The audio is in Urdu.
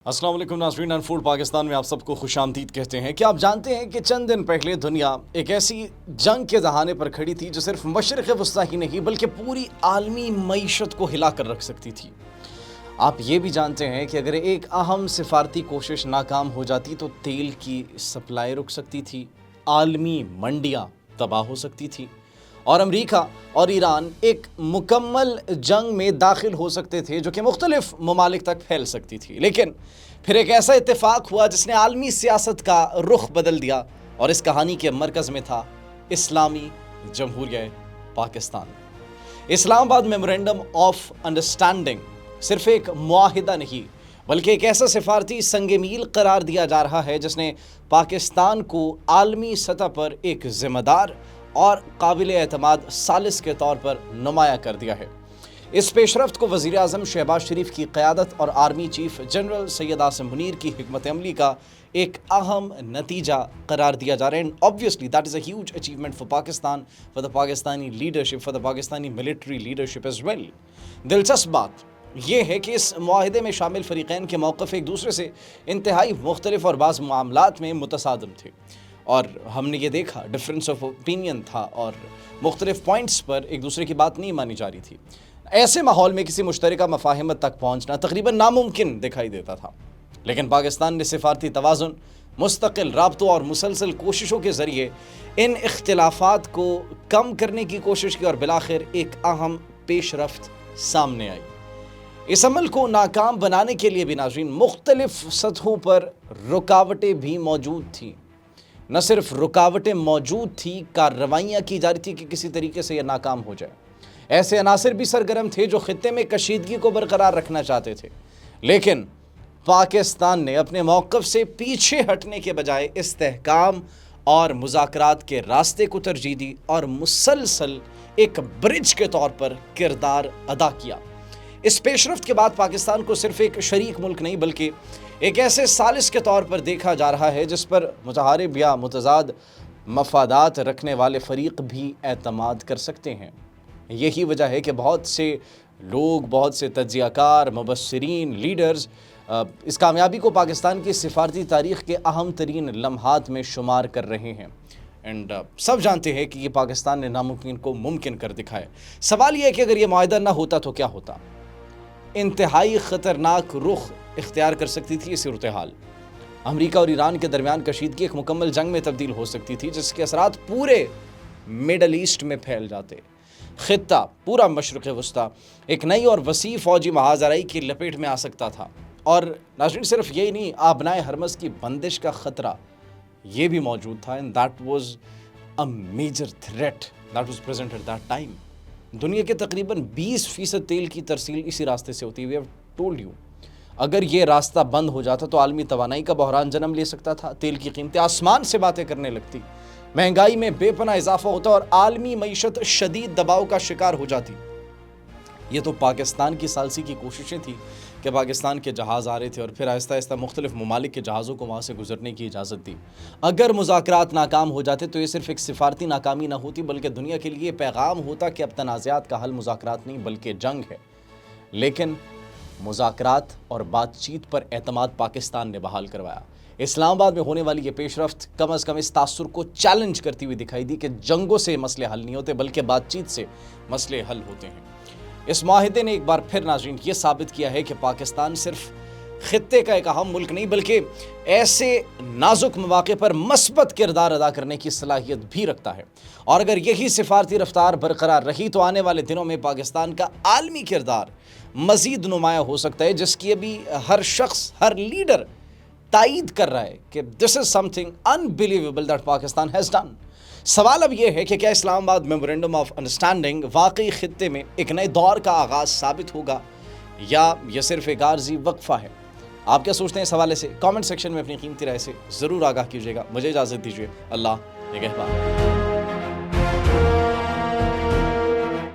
السلام علیکم ناظرین، انفولڈ پاکستان میں آپ سب کو خوش آمدید کہتے ہیں۔ کیا آپ جانتے ہیں کہ چند دن پہلے دنیا ایک ایسی جنگ کے دہانے پر کھڑی تھی جو صرف مشرق وسطیٰ ہی نہیں بلکہ پوری عالمی معیشت کو ہلا کر رکھ سکتی تھی؟ آپ یہ بھی جانتے ہیں کہ اگر ایک اہم سفارتی کوشش ناکام ہو جاتی تو تیل کی سپلائی رک سکتی تھی، عالمی منڈیاں تباہ ہو سکتی تھی اور امریکہ اور ایران ایک مکمل جنگ میں داخل ہو سکتے تھے جو کہ مختلف ممالک تک پھیل سکتی تھی۔ لیکن پھر ایک ایسا اتفاق ہوا جس نے عالمی سیاست کا رخ بدل دیا، اور اس کہانی کے مرکز میں تھا اسلامی جمہوریہ پاکستان۔ اسلام آباد میمورنڈم آف انڈرسٹینڈنگ صرف ایک معاہدہ نہیں بلکہ ایک ایسا سفارتی سنگ میل قرار دیا جا رہا ہے جس نے پاکستان کو عالمی سطح پر ایک ذمہ دار اور قابل اعتماد ثالث کے طور پر نمایاں کر دیا ہے۔ اس پیش رفت کو وزیر اعظم شہباز شریف کی قیادت اور army chief general Syed Asim Munir کی حکمت عملی کا ایک اہم نتیجہ قرار دیا جا رہا ہے۔ And obviously that is a huge achievement for Pakistan, for the Pakistani leadership, for the Pakistani military leadership as well۔ دلچسپ بات یہ ہے کہ اس معاہدے میں شامل فریقین کے موقف ایک دوسرے سے انتہائی مختلف اور بعض معاملات میں متصادم تھے، اور ہم نے یہ دیکھا ڈفرینس آف اوپینین تھا اور مختلف پوائنٹس پر ایک دوسرے کی بات نہیں مانی جا رہی تھی۔ ایسے ماحول میں کسی مشترکہ مفاہمت تک پہنچنا تقریباً ناممکن دکھائی دیتا تھا، لیکن پاکستان نے سفارتی توازن، مستقل رابطوں اور مسلسل کوششوں کے ذریعے ان اختلافات کو کم کرنے کی کوشش کی، اور بالآخر ایک اہم پیش رفت سامنے آئی۔ اس عمل کو ناکام بنانے کے لیے بھی ناظرین مختلف سطحوں پر رکاوٹیں بھی موجود تھیں۔ نہ صرف رکاوٹیں موجود تھیں، کارروائیاں کی جا رہی تھی کہ کسی طریقے سے یہ ناکام ہو جائے۔ ایسے عناصر بھی سرگرم تھے جو خطے میں کشیدگی کو برقرار رکھنا چاہتے تھے، لیکن پاکستان نے اپنے موقف سے پیچھے ہٹنے کے بجائے استحکام اور مذاکرات کے راستے کو ترجیح دی اور مسلسل ایک برج کے طور پر کردار ادا کیا۔ اس پیش رفت کے بعد پاکستان کو صرف ایک شریک ملک نہیں بلکہ ایک ایسے ثالث کے طور پر دیکھا جا رہا ہے جس پر متحارب یا متضاد مفادات رکھنے والے فریق بھی اعتماد کر سکتے ہیں۔ یہی وجہ ہے کہ بہت سے لوگ، بہت سے تجزیہ کار، مبصرین، لیڈرز اس کامیابی کو پاکستان کی سفارتی تاریخ کے اہم ترین لمحات میں شمار کر رہے ہیں۔ اینڈ سب جانتے ہیں کہ یہ پاکستان نے ناممکن کو ممکن کر دکھایا۔ سوال یہ ہے کہ اگر یہ معاہدہ نہ ہوتا تو کیا ہوتا؟ انتہائی خطرناک رخ اختیار کر سکتی تھی یہ صورتحال۔ امریکہ اور ایران کے درمیان کشیدگی ایک مکمل جنگ میں تبدیل ہو سکتی تھی جس کے اثرات پورے مڈل ایسٹ میں پھیل جاتے۔ خطہ پورا مشرق وسطیٰ ایک نئی اور وسیع فوجی محاذ آرائی کی لپیٹ میں آ سکتا تھا، اور ناظرین صرف یہی نہیں، آبنائے حرمز کی بندش کا خطرہ یہ بھی موجود تھا۔ and that was a major threat that was present at that time۔ دنیا کے تقریباً 20% تیل کی ترسیل اسی راستے سے ہوتی ہے۔ we have told you، اگر یہ راستہ بند ہو جاتا تو عالمی توانائی کا بحران جنم لے سکتا تھا، تیل کی قیمتیں آسمان سے باتیں کرنے لگتی، مہنگائی میں بے پناہ اضافہ ہوتا اور عالمی معیشت شدید دباؤ کا شکار ہو جاتی۔ یہ تو پاکستان کی ثالثی کی کوششیں تھیں کہ پاکستان کے جہاز آ رہے تھے اور پھر آہستہ آہستہ مختلف ممالک کے جہازوں کو وہاں سے گزرنے کی اجازت دی۔ اگر مذاکرات ناکام ہو جاتے تو یہ صرف ایک سفارتی ناکامی نہ ہوتی بلکہ دنیا کے لیے پیغام ہوتا کہ اب تنازعات کا حل مذاکرات نہیں بلکہ جنگ ہے۔ لیکن مذاکرات اور بات چیت پر اعتماد پاکستان نے بحال کروایا۔ اسلام آباد میں ہونے والی یہ پیش رفت کم از کم اس تاثر کو چیلنج کرتی ہوئی دکھائی دی کہ جنگوں سے مسئلے حل نہیں ہوتے بلکہ بات چیت سے مسئلے حل ہوتے ہیں۔ اس معاہدے نے ایک بار پھر ناظرین یہ ثابت کیا ہے کہ پاکستان صرف خطے کا ایک اہم ملک نہیں بلکہ ایسے نازک مواقع پر مثبت کردار ادا کرنے کی صلاحیت بھی رکھتا ہے، اور اگر یہی سفارتی رفتار برقرار رہی تو آنے والے دنوں میں پاکستان کا عالمی کردار مزید نمایاں ہو سکتا ہے، جس کی ابھی ہر شخص، ہر لیڈر تائید کر رہا ہے کہ this is something unbelievable that Pakistan has done۔ سوال اب یہ ہے کہ کیا اسلام آباد میمورنڈم آف انڈرسٹینڈنگ واقعی خطے میں ایک نئے دور کا آغاز ثابت ہوگا یا یہ صرف ایک عارضی وقفہ ہے؟ آپ کیا سوچتے ہیں اس حوالے سے؟ کامنٹ سیکشن میں اپنی قیمتی رائے سے ضرور آگاہ کیجیے گا۔ مجھے اجازت دیجیے، اللہ نگہبان۔